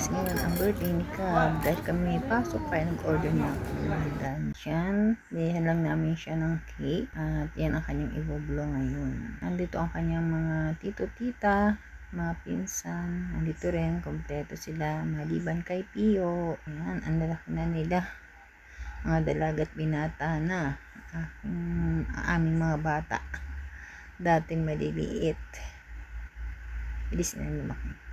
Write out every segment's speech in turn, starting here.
guys, ngayon ang birthday ni Cab. Dahil kami pasok kaya nag-order na ako ng dansyan. Bihan lang namin siya ng cake. At yan ang kanyang i-vlog ngayon. Nandito ang kanyang mga tito-tita, mga pinsan. Nandito rin, kompleto sila. Maliban kay Pio. Ayan, ang lalaki na nila. Mga dalagat binata na. Ang aming mga bata. Dating maliliit. Bilis na lumaki.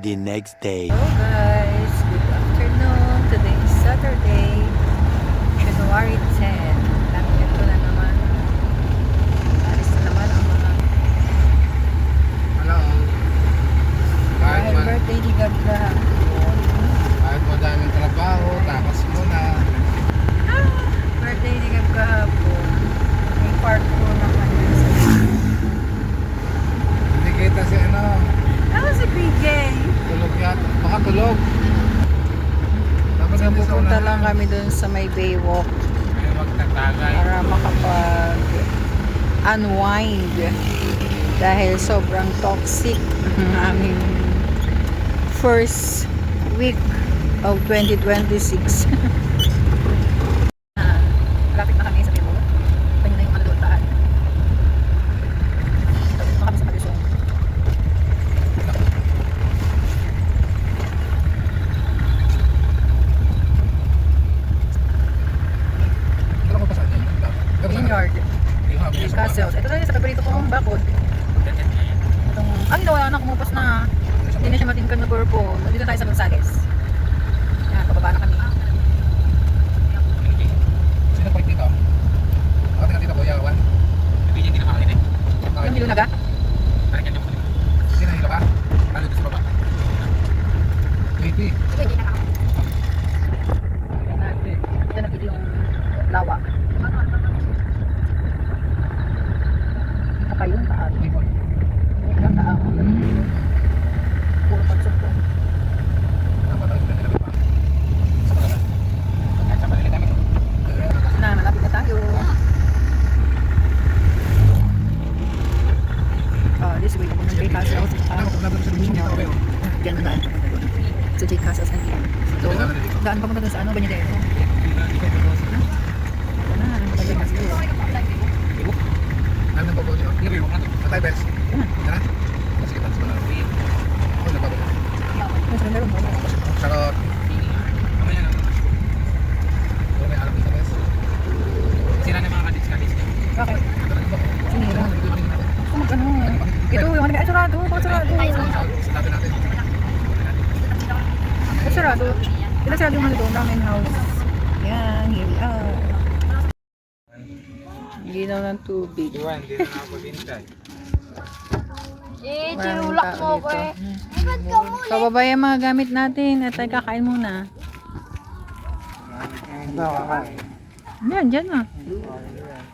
The next day. Hello guys, good afternoon. Today is Saturday, January 10. Ito na naman. Alis na naman ang mga Hello. dahil birthday ni Gabla. Kahit madaming trabaho, takas mo na. Birthday ni Gabla po. May part 2 naman yun sa Hindi kita si ano, si PJ. tulog yata. Baka tulog. Dapat So hindi sa pupunta unahan. lang kami dun sa may Baywalk Kaya magtatagal. para makapag unwind dahil sobrang toxic ang aming first week of 2026. Lapit na kami sa Cebu. Kanya na yung ano doon taan. Tapos na kami sa Marisol. Ano ko pa sa atin? Vineyard. Castles. Ito na yung sa paborito kong bakod. Itong, ay nawala na, kumupos na. Hindi na siya matingkan na purple. Dito tayo sa Gonzales. Yan, pababa na kami. Sino point dito? Ako tingnan dito, Kuya Juan. Yung Hilunaga. Sino hilo ka? Ano dito sa baba? 80. Ito nakita yung lawa. Saka yung taas. Yung taas. Puro pagsok ko. Na, malapit na tayo. This way, kung nag-J Castles. Diyan na daan. Sa J Castles na dito. So, daan pa muna dun sa ano, Banyadero. Na, J Castles. Ano po po niyo? Matay, Bes. Tara. Sige, tapos mo na. Ako, nagbabago. Mas ganda rin mo. Charot. Pero may alam dito, Bes. Sila na mga kadis-kadis niya. Okay. Sinira. Ano? Ito, yung ano, ay, sarado. Bakit sarado? Sabi natin. Ay, sarado. Ito sarado yung ano doon, ramen house. Yan, here we are. Ginaw ng tubig. Iwan, hindi na nakapag-intay. Maraming tao dito. Pababa yung mga gamit natin at tayo kakain muna. Yan, dyan na.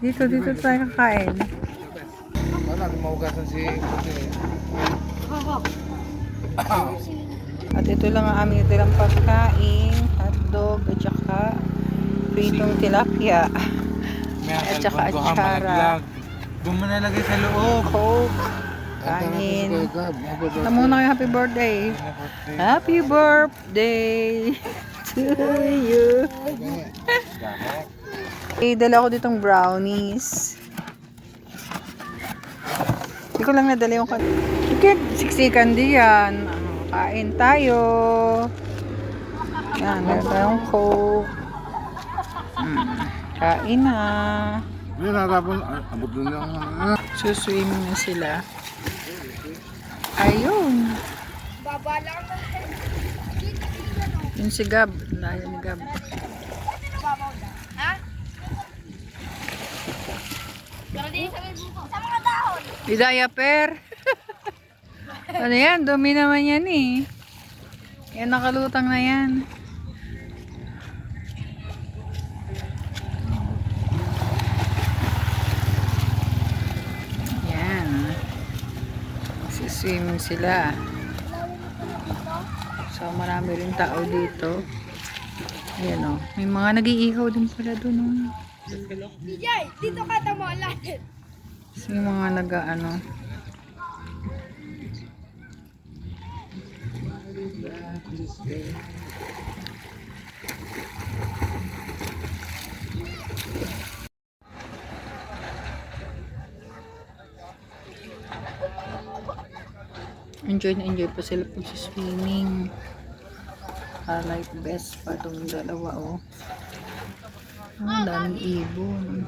Dito tayo kakain. Wala, mahugasan si Puti. At ito lang ang aming tirang pagkain, hotdog at saka pritong tilapia. At saka atsara. Doon mo nalagay sa loob. Coke, kanin. Na muna kayo, happy birthday. Happy birthday to you. Dala ko ditong brownies. Hindi ko lang nadala yung candy. Okay, 60 candy yan. Kain tayo. Yan, meron tayong Coke. Kain na. Hindi natapon. Abot doon lang. Suswimming na sila. Ayun. Yung si Gab. Layo ni Gab. Hidaya per. Ano yan? Dumi naman yan eh. Yan nakalutang na yan. Yan. Siswimming sila. So marami rin tao dito. Ayan o. May mga nag-iihaw din pala doon o. DJ, dito ka tamo lahat. Yung mga nag-ano. Tuesday. Enjoy pa sila pag sa swimming. Life best pa itong dalawa, oh. Ang daming ibon.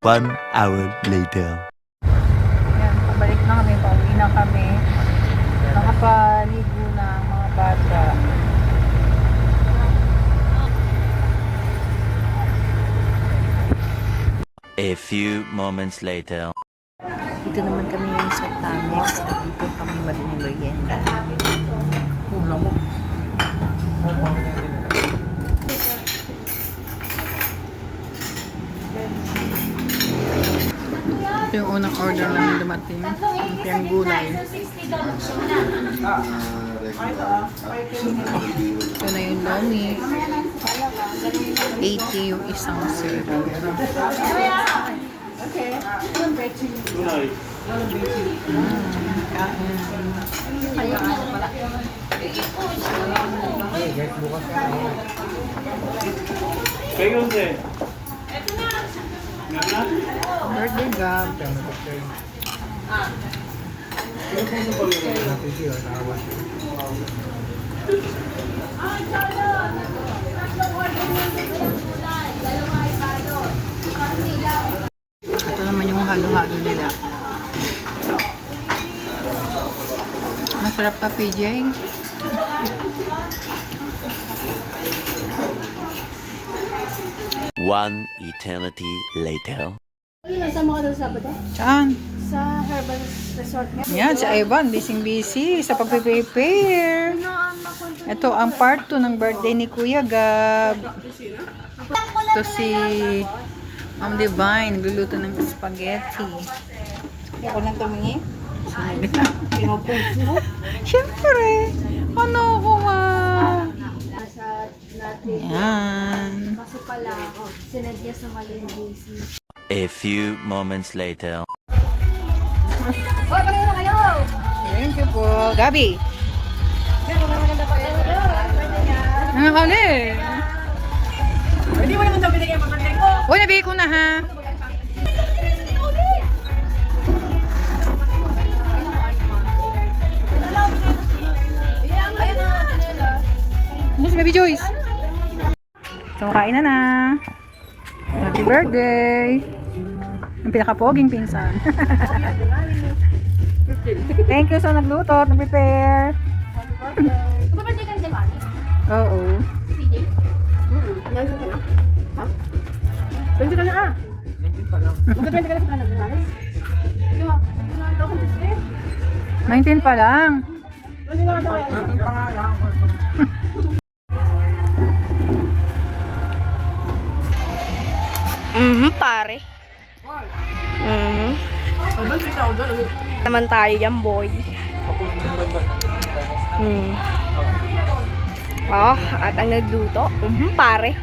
One hour later. Yan, pabalik na kami, pauwi na kami. Nakapaligo na ang mga bata. A few moments later. Dito naman kami yung sa Tamex at dito kami mag-merienda. Ito yung unang order namin dumating. Yung gulay. Ito na yung lomi. 80 yung isang serving. Birthday gab. Ito naman yung halo-halo nila. Masarap pa, PJ. One eternity later. Nasama ka doon sa Sabado? Saan? Sa Herbal Resort nga. Yan, si Ivan, busy sa pag-prepare. Ito ang part 2 ng birthday ni Kuya Gab. Ito si Ma'am Divine, nagluluto ng spaghetti. Ako nang tumingin? Pinupunso. Siyempre! Ano ko nga? Nasa natin. Yan. Kaso pala, sinadya sa maling busy. A few moments later. Hoy, pareho na kayo! Thank you po. Gabi! Maganda pa kayo. Ano ka ulit? Hindi mo naman daw binigay ang pagkakas ko. Uy, nabigay ko na ha. Ano si Baby Joyce? So, kain na na. Happy birthday! Ang pinaka-poging pinsan. Thank you sa nagluto at nag-prepare. Kapag ka na si Mami? Oo. PJ? Nandun ka na? Ha? 20 ka na ah! 19 pa lang. Magka-20 ka na sa kanan, Mami? Sige ma, hindi na ito kung gusto 19 pa lang. Hindi na ito kaya. 19 pa nga lang. Pare. Naman tayo yan, boy. Oh, at ang nagluto, pare.